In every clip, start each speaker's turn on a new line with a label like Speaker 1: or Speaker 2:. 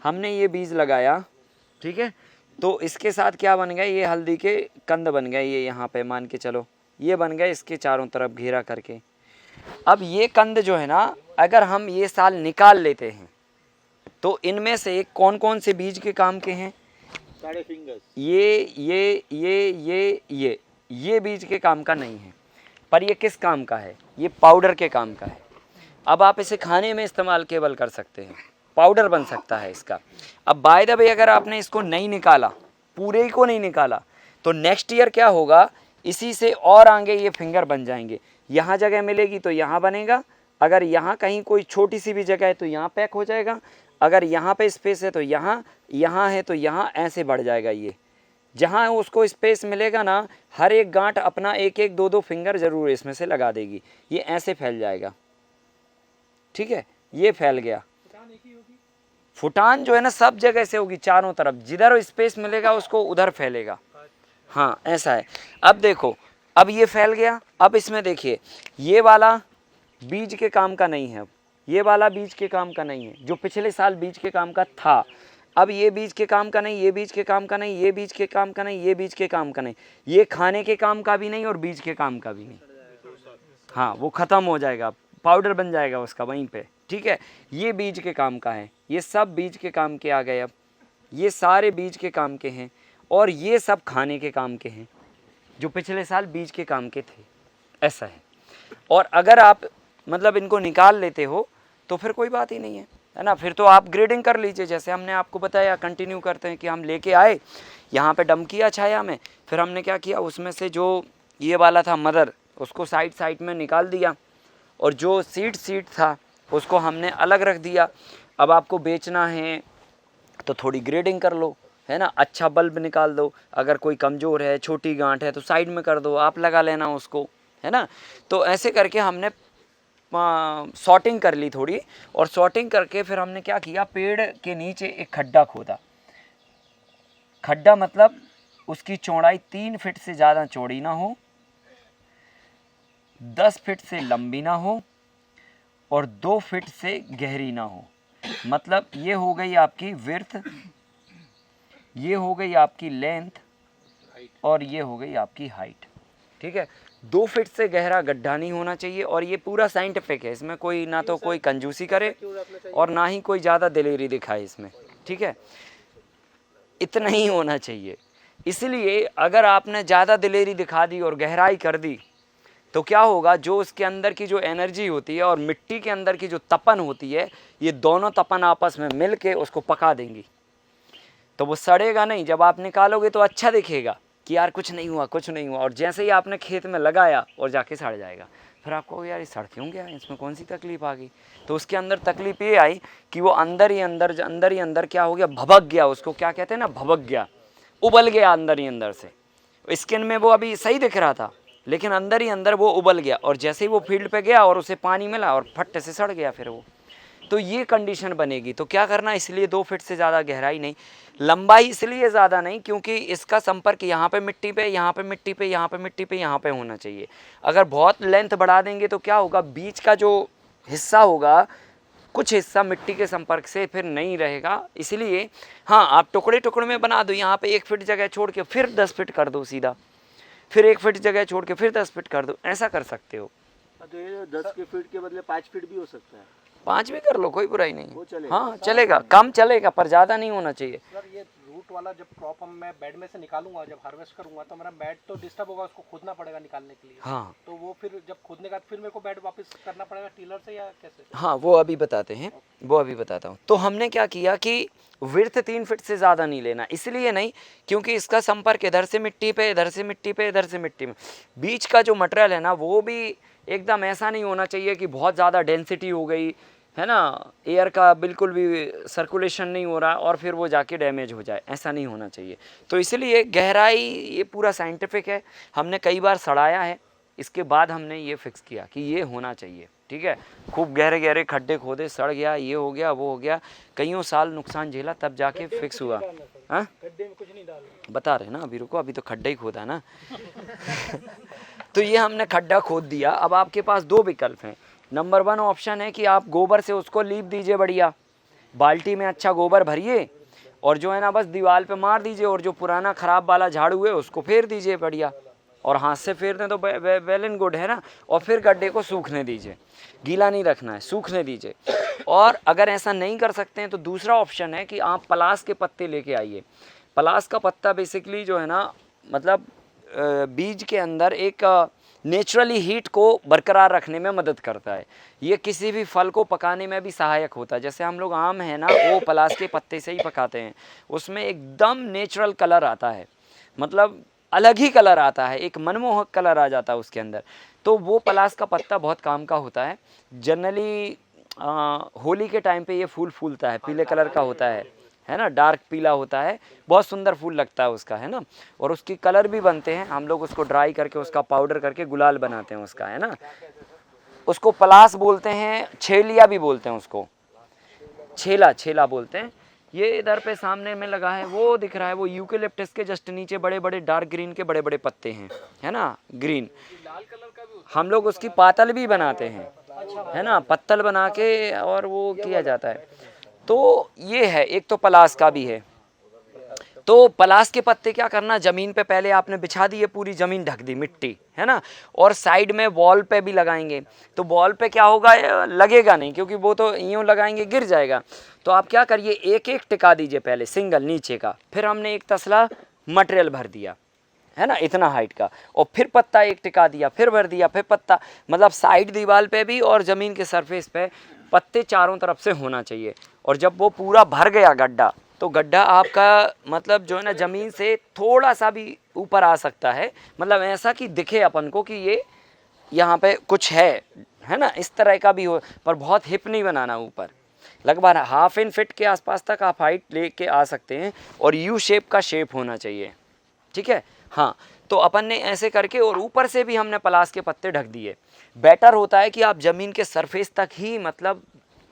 Speaker 1: हमने ये बीज लगाया, ठीक है, तो इसके साथ क्या बन गया, ये हल्दी के कंद बन गए, ये यहाँ पे मान के चलो ये बन गए इसके चारों तरफ घेरा करके। अब ये कंद जो है ना, अगर हम ये साल निकाल लेते हैं तो इनमें से कौन कौन से बीज के काम के हैं?
Speaker 2: सारे फिंगर्स।
Speaker 1: ये बीज के काम का नहीं है, पर ये किस काम का है? ये पाउडर के काम का है। अब आप इसे खाने में इस्तेमाल केवल कर सकते हैं, पाउडर बन सकता है इसका। अब बाय द वे अगर आपने इसको नहीं निकाला, पूरे को नहीं निकाला, तो नेक्स्ट ईयर क्या होगा, इसी से और आगे ये फिंगर बन जाएंगे। यहाँ जगह मिलेगी तो यहाँ बनेगा, अगर यहाँ कहीं कोई छोटी सी भी जगह है तो यहाँ पैक हो जाएगा, अगर यहाँ पे स्पेस है तो यहाँ, यहाँ है तो यहाँ, ऐसे बढ़ जाएगा। ये जहाँ उसको स्पेस मिलेगा ना, हर एक गांठ अपना एक एक दो दो फिंगर ज़रूर इसमें से लगा देगी, ये ऐसे फैल जाएगा। ठीक है, ये फैल गया। फुटान जो है ना सब जगह से होगी, चारों तरफ, जिधर स्पेस मिलेगा उसको उधर फैलेगा। हाँ ऐसा है। अब देखो, अब ये फैल गया। अब इसमें देखिए, ये वाला बीज के काम का नहीं है, अब ये वाला बीज के काम का नहीं है, जो पिछले साल बीज के काम का था। अब ये बीज के काम का नहीं, ये बीज के काम का नहीं, ये बीज के काम का नहीं, ये बीज के काम का नहीं, ये खाने के काम का भी नहीं और बीज के काम का भी नहीं। हाँ, वो ख़त्म हो जाएगा, पाउडर बन जाएगा उसका वहीं पे। ठीक है, ये बीज के काम का है, ये सब बीज के काम के आ गए। अब ये सारे बीज के काम के हैं और ये सब खाने के काम के हैं, जो पिछले साल बीज के काम के थे। ऐसा है। और अगर आप मतलब इनको निकाल लेते हो तो फिर कोई बात ही नहीं है ना, फिर तो आप ग्रेडिंग कर लीजिए। जैसे हमने आपको बताया, कंटिन्यू करते हैं कि हम लेके आए यहाँ पे डंप किया छाया में, फिर हमने क्या किया, उसमें से जो ये वाला था मदर, उसको साइड साइड में निकाल दिया और जो सीड था उसको हमने अलग रख दिया। अब आपको बेचना है तो थोड़ी ग्रेडिंग कर लो, है ना, अच्छा बल्ब निकाल दो, अगर कोई कमज़ोर है, छोटी गांठ है तो साइड में कर दो, आप लगा लेना उसको, है ना। तो ऐसे करके हमने सॉर्टिंग कर ली थोड़ी, और सॉर्टिंग करके फिर हमने क्या किया, पेड़ के नीचे एक खड्डा खोदा। खड्डा मतलब उसकी चौड़ाई 3 फीट से ज़्यादा चौड़ी ना हो, 10 फीट से लंबी ना हो और 2 फीट से गहरी ना हो। मतलब ये हो गई आपकी विड्थ, ये हो गई आपकी लेंथ और ये हो गई आपकी हाइट। ठीक है, 2 फीट से गहरा गड्ढा नहीं होना चाहिए। और ये पूरा साइंटिफिक है, इसमें कोई ना तो कोई कंजूसी करे और ना ही कोई ज़्यादा दिलेरी दिखाए इसमें। ठीक है, इतना ही होना चाहिए। इसलिए अगर आपने ज़्यादा दिलेरी दिखा दी और गहराई कर दी तो क्या होगा, जो उसके अंदर की जो एनर्जी होती है और मिट्टी के अंदर की जो तपन होती है, ये दोनों तपन आपस में मिल के उसको पका देंगी। तो वो सड़ेगा नहीं, जब आप निकालोगे तो अच्छा दिखेगा कि यार कुछ नहीं हुआ, कुछ नहीं हुआ। और जैसे ही आपने खेत में लगाया और जाके सड़ जाएगा, फिर आपको यार ये सड़ क्यों गया, इसमें कौन सी तकलीफ आ गई। तो उसके अंदर तकलीफ ये आई कि वो अंदर ही अंदर क्या हो गया, भभक गया। उसको क्या कहते हैं ना, भभक गया, उबल गया अंदर ही अंदर से। स्किन में वो अभी सही दिख रहा था, लेकिन अंदर ही अंदर वो उबल गया। और जैसे ही वो फील्ड पे गया और उसे पानी मिला और फट से सड़ गया फिर वो। तो ये कंडीशन बनेगी। तो क्या करना, इसलिए 2 फीट से ज़्यादा गहराई नहीं, लंबाई इसलिए ज़्यादा नहीं क्योंकि इसका संपर्क यहाँ पे मिट्टी पे, यहाँ पे मिट्टी पे, यहाँ पे मिट्टी पे, यहाँ पे होना चाहिए। अगर बहुत लेंथ बढ़ा देंगे तो क्या होगा, बीच का जो हिस्सा होगा, कुछ हिस्सा मिट्टी के संपर्क से फिर नहीं रहेगा। इसलिए हाँ, आप टुकड़े टुकड़े में बना दो, यहाँ पे 1 फीट जगह छोड़ के फिर 10 फीट कर दो सीधा, फिर 1 फीट जगह छोड़ के फिर 10 फीट कर दो, ऐसा कर सकते हो।
Speaker 2: तो ये 10 के फीट के बदले 5 फीट भी हो सकता है।
Speaker 1: 5 भी कर लो, कोई बुराई नहीं।
Speaker 2: चलेगा।
Speaker 1: हाँ चलेगा, कम चलेगा पर ज़्यादा नहीं होना चाहिए।
Speaker 3: सर ये रूट वाला जब क्रॉप मैं बेड में से निकालूंगा, जब हार्वेस्ट करूंगा तो मेरा बेड तो डिस्टर्ब होगा, उसको खोदना पड़ेगा निकालने के लिए।
Speaker 1: हाँ,
Speaker 3: तो वो फिर जब खोदने का फिर मेरे को बेड वापस करना पड़ेगा टीलर से या कैसे?
Speaker 1: हाँ वो अभी बताते हैं, वो अभी बताता हूँ। तो हमने क्या किया कि विड्थ 3 फीट से ज़्यादा नहीं लेना, इसलिए नहीं क्योंकि इसका संपर्क इधर से मिट्टी पे, इधर से मिट्टी पे, इधर से मिट्टी में। बीच का जो मटेरियल है ना, वो भी एकदम ऐसा नहीं होना चाहिए कि बहुत ज़्यादा डेंसिटी हो गई, है ना, एयर का बिल्कुल भी सर्कुलेशन नहीं हो रहा और फिर वो जाके डैमेज हो जाए, ऐसा नहीं होना चाहिए। तो इसलिए गहराई, ये पूरा साइंटिफिक है, हमने कई बार सड़ाया है, इसके बाद हमने ये फिक्स किया कि ये होना चाहिए। ठीक है, खूब गहरे गहरे खड्डे खोदे, सड़ गया, ये हो गया, वो हो गया, कईयों साल नुकसान झेला, तब जाके फिक्स हुआ। हाँ,
Speaker 3: गड्ढे में कुछ नहीं डालना,
Speaker 1: बता रहे ना, अभी रुको, अभी तो खड्डा ही खोदा ना। तो ये हमने खड्डा खोद दिया। अब आपके पास 2 विकल्प हैं। नंबर 1 ऑप्शन है कि आप गोबर से उसको लीप दीजिए बढ़िया, बाल्टी में अच्छा गोबर भरिए और जो है ना बस दीवार पे मार दीजिए, और जो पुराना ख़राब वाला झाड़ू है उसको फेर दीजिए बढ़िया, और हाथ से फेर दें तो वेल एंड गुड है ना। और फिर गड्ढे को सूखने दीजिए, गीला नहीं रखना है, सूखने दीजिए। और अगर ऐसा नहीं कर सकते हैं तो दूसरा ऑप्शन है कि आप पलास के पत्ते लेके आइए। पलास का पत्ता बेसिकली जो है ना, मतलब बीज के अंदर एक नेचुरली हीट को बरकरार रखने में मदद करता है। ये किसी भी फल को पकाने में भी सहायक होता है। जैसे हम लोग आम है ना, वो पलास के पत्ते से ही पकाते हैं, उसमें एकदम नेचुरल कलर आता है, मतलब अलग ही कलर आता है, एक मनमोहक कलर आ जाता है उसके अंदर। तो वो पलास का पत्ता बहुत काम का होता है। जनरली होली के टाइम पे ये फूल फूलता है, पीले कलर का होता है ना, डार्क पीला होता है, बहुत सुंदर फूल लगता है उसका, है ना। और उसकी कलर भी बनते हैं, हम लोग उसको ड्राई करके उसका पाउडर करके गुलाल बनाते हैं उसका, है ना। उसको पलास बोलते हैं, छेलिया भी बोलते हैं उसको, छेला बोलते हैं। ये इधर पे सामने में लगा है, वो दिख रहा है, वो यूकेलिप्टस के जस्ट नीचे बड़े बड़े डार्क ग्रीन के बड़े बड़े पत्ते हैं, है ना, ग्रीन। हम लोग उसकी पातल भी बनाते हैं, है ना, पत्तल बना के और वो किया जाता है। तो ये है, एक तो पलास का भी है। तो पलास के पत्ते क्या करना, ज़मीन पे पहले आपने बिछा दिए, पूरी ज़मीन ढक दी मिट्टी, है ना, और साइड में वॉल पे भी लगाएंगे। तो वॉल पे क्या होगा, लगेगा नहीं, क्योंकि वो तो यूँ लगाएंगे गिर जाएगा। तो आप क्या करिए, एक एक टिका दीजिए पहले सिंगल नीचे का, फिर हमने एक तसला मटेरियल भर दिया, है ना, इतना हाइट का, और फिर पत्ता एक टिका दिया, फिर भर दिया, फिर पत्ता, मतलब साइड दीवार पे भी और ज़मीन के सरफेस पे पत्ते चारों तरफ से होना चाहिए। और जब वो पूरा भर गया गड्ढा, तो गड्ढा आपका मतलब जो है ना ज़मीन से थोड़ा सा भी ऊपर आ सकता है, मतलब ऐसा कि दिखे अपन को कि ये यहाँ पे कुछ है ना, इस तरह का भी हो, पर बहुत हिप नहीं बनाना ऊपर। लगभग ½ इंच फिट के आसपास तक आप हाइट लेके आ सकते हैं, और यू शेप का शेप होना चाहिए, ठीक है। हाँ, तो अपन ने ऐसे करके, और ऊपर से भी हमने पलास के पत्ते ढक दिए। बेटर होता है कि आप ज़मीन के सरफेस तक ही, मतलब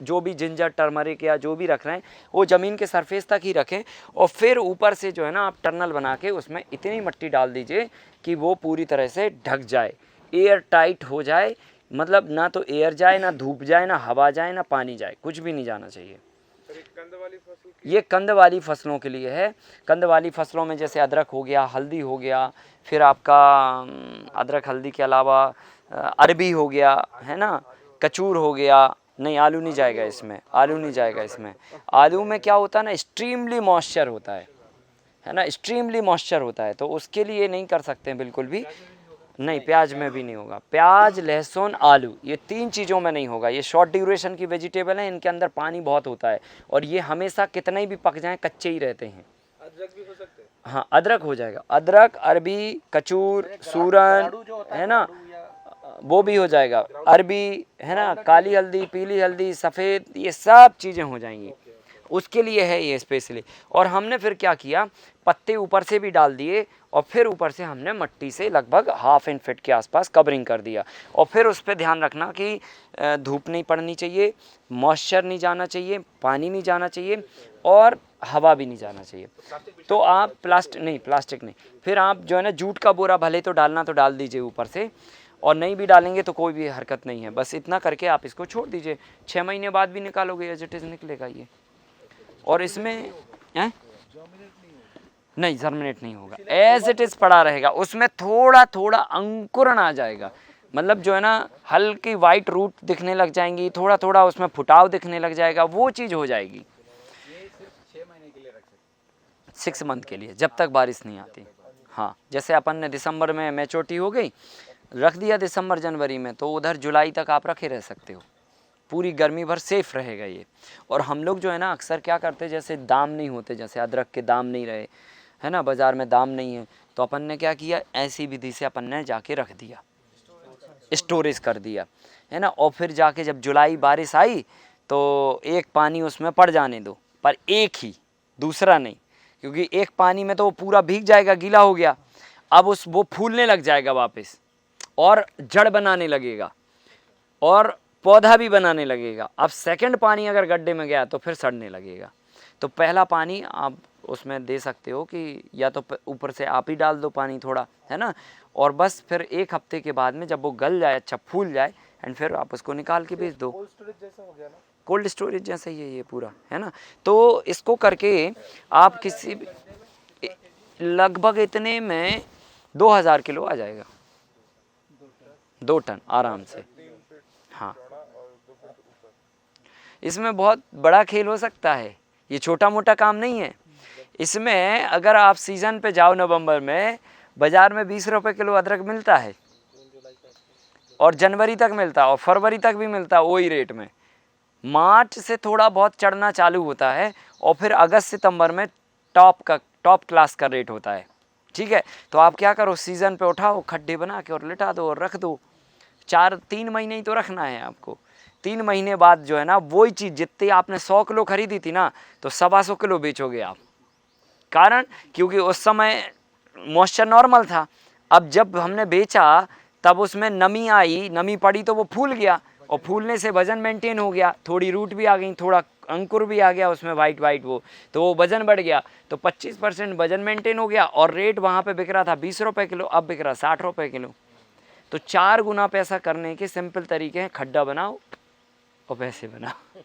Speaker 1: जो भी जिंजर टर्मरिक या जो भी रख रहे हैं वो ज़मीन के सरफेस तक ही रखें, और फिर ऊपर से जो है ना आप टनल बना के उसमें इतनी मिट्टी डाल दीजिए कि वो पूरी तरह से ढक जाए, एयर टाइट हो जाए, मतलब ना तो एयर जाए, ना धूप जाए, ना हवा जाए, ना पानी जाए, कुछ भी नहीं जाना चाहिए। ये कंद वाली फसलों के लिए है। कंद वाली फसलों में जैसे अदरक हो गया, हल्दी हो गया, फिर आपका अदरक हल्दी के अलावा अरबी हो गया, है ना, कचूर हो गया। नहीं, आलू नहीं जाएगा इसमें, आलू नहीं जाएगा इसमें। आलू में क्या होता है ना, एक्सट्रीमली मॉइस्चर होता है ना, एक्सट्रीमली मॉइस्चर होता है, तो उसके लिए नहीं कर सकते हैं बिल्कुल भी। नहीं, प्याज में भी नहीं होगा। प्याज, लहसुन, आलू, ये 3 चीज़ों में नहीं होगा। ये शॉर्ट ड्यूरेशन की वेजिटेबल हैं, इनके अंदर पानी बहुत होता है, और ये हमेशा कितने भी पक जाएं कच्चे ही रहते हैं।
Speaker 3: अदरक भी हो सकते हैं।
Speaker 1: हाँ, अदरक हो जाएगा, अदरक, अरबी, कचूर, सूरन, है ना, वो भी हो जाएगा। अरबी, है ना, काली हल्दी, पीली हल्दी, सफ़ेद, ये सब चीज़ें हो जाएंगी, उसके लिए है ये स्पेशली। और हमने फिर क्या किया, पत्ते ऊपर से भी डाल दिए, और फिर ऊपर से हमने मिट्टी से लगभग ½ इंच फिट के आसपास कवरिंग कर दिया। और फिर उस पर ध्यान रखना कि धूप नहीं पड़नी चाहिए, मॉइस्चर नहीं जाना चाहिए, पानी नहीं जाना चाहिए, और हवा भी नहीं जाना चाहिए। तो आप प्लास्टिक नहीं, फिर आप जो है ना जूट का बोरा भले तो डालना तो डाल दीजिए ऊपर से, और नहीं भी डालेंगे तो कोई भी हरकत नहीं है। बस इतना करके आप इसको छोड़ दीजिए, 6 महीने बाद भी निकालोगे एज इट इज़ निकलेगा ये। और इसमें नहीं, जर्मिनेट नहीं होगा, एज इट इज़ पड़ा रहेगा। उसमें थोड़ा थोड़ा अंकुरण आ जाएगा, मतलब जो है ना हल्की वाइट रूट दिखने लग जाएंगी, थोड़ा थोड़ा उसमें फुटाव दिखने लग जाएगा, वो चीज़ हो जाएगी।
Speaker 3: ये सिर्फ 6 महीने के लिए रख सकते,
Speaker 1: 6 मंथ के लिए, जब तक बारिश नहीं आती। हाँ, जैसे अपन ने दिसंबर में मैच्योरिटी हो गई, रख दिया दिसंबर जनवरी में, तो उधर जुलाई तक आप रखे रह सकते हो, पूरी गर्मी भर सेफ रहेगा ये। और हम लोग जो है ना अक्सर क्या करते, जैसे दाम नहीं होते, जैसे अदरक के दाम नहीं रहे, है ना, बाज़ार में दाम नहीं है, तो अपन ने क्या किया, ऐसी विधि से अपन ने जाके रख दिया, स्टोरेज कर दिया, है ना। और फिर जाके जब जुलाई बारिश आई तो एक पानी उसमें पड़ जाने दो, पर एक ही, दूसरा नहीं, क्योंकि एक पानी में तो वो पूरा भीग जाएगा, गीला हो गया। अब वो फूलने लग जाएगा वापस, और जड़ बनाने लगेगा, और पौधा भी बनाने लगेगा। अब सेकंड पानी अगर गड्ढे में गया तो फिर सड़ने लगेगा। तो पहला पानी आप उसमें दे सकते हो कि या तो ऊपर से आप ही डाल दो पानी थोड़ा, है ना, और बस फिर 1 हफ्ते के बाद में जब वो गल जाए, अच्छा फूल जाए, एंड फिर आप उसको निकाल के बेच दो।
Speaker 3: कोल्ड स्टोरेज जैसा हो गया ना।
Speaker 1: कोल्ड स्टोरेज जैसा ही है ये पूरा, है ना। तो इसको करके आप किसी भी लगभग इतने में 2000 किलो आ जाएगा, 2 टन आराम से। हाँ, इसमें बहुत बड़ा खेल हो सकता है, ये छोटा मोटा काम नहीं है। इसमें अगर आप सीज़न पे जाओ नवंबर में, बाज़ार में 20 रुपये किलो अदरक मिलता है और जनवरी तक मिलता है और फरवरी तक भी मिलता है वही रेट में। मार्च से थोड़ा बहुत चढ़ना चालू होता है और फिर अगस्त सितंबर में टॉप क्लास का रेट होता है, ठीक है। तो आप क्या करो, सीज़न पे उठाओ, खड्डे बना के और लिटा दो और रख दो। 3 महीने ही तो रखना है आपको। 3 महीने बाद जो है ना, वही चीज़ जितनी आपने 100 किलो खरीदी थी ना, तो 125 किलो बेचोगे आप। कारण क्योंकि उस समय मॉइस्चर नॉर्मल था। अब जब हमने बेचा तब उसमें नमी आई, नमी पड़ी तो वो फूल गया और फूलने से वज़न मेंटेन हो गया, थोड़ी रूट भी आ गई, थोड़ा अंकुर भी आ गया उसमें वाइट वो, तो वो वज़न बढ़ गया, तो 25% वज़न मेंटेन हो गया और रेट वहाँ पे बिक रहा था 20 रुपये किलो, अब बिक रहा 60 रुपये किलो। तो 4 गुना पैसा करने के सिंपल तरीके हैं, खड्डा बनाओ और पैसे बनाओ।